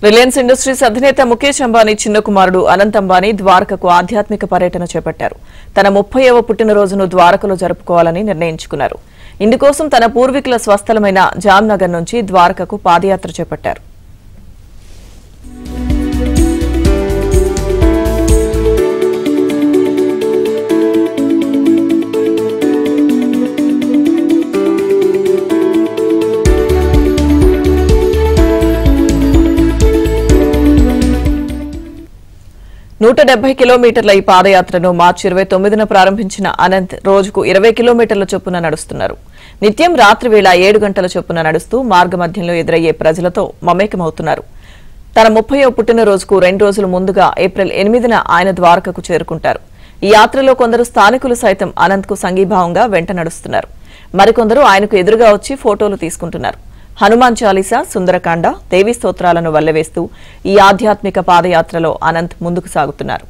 Reliance industries అధినేత ముఖేష్ అంబానీ చిన్న కుమారుడు అనంత్ అంబానీ ద్వారకకు ఆధ్యాత్మిక పర్యటన చేపట్టారు. తన 30వ పుట్టినరోజును ద్వారకలో జరుపుకోవాలని నిర్ణయించుకున్నారు. ఇందుకోసం తన పూర్వీకుల స్వస్థలమైన జామ్నగర్ నుంచి ద్వారకకు పాదయాత్ర చేపట్టారు. నూట 70 కిలోమీటర్ల ఈ పాదయాత్రను మార్చి 29న ప్రారంభించిన అనంత్ రోజుకు 20 కిలోమీటర్ల చొప్పున నడుస్తున్నారు. నిత్యం రాత్రి వేళ 7 గంటల చొప్పున నడుస్తూ మార్గమధ్యంలో ఎదురయ్యే ప్రజలతో మమేకమవుతున్నారు. తన 30వ పుట్టినరోజుకు 2 రోజుల ముందుగా ఏప్రిల్ 8న ఆయన ద్వారకకు చేరుకుంటారు. ఈ యాత్రలో కొందరు స్థానికులు సైతం అనంత్కు సంఘీభావంగా వెంట నడుస్తున్నారు. మరికొందరు ఆయనకు ఎదురుగా వచ్చి ఫోటోలు తీసుకుంటున్నారు. హనుమాన్ చాలీసా, సుందరకాండ, దేవీ స్తోత్రాలను వల్లవేస్తూ ఈ ఆధ్యాత్మిక పాదయాత్రలో అనంత్ ముందుకు సాగుతున్నారు.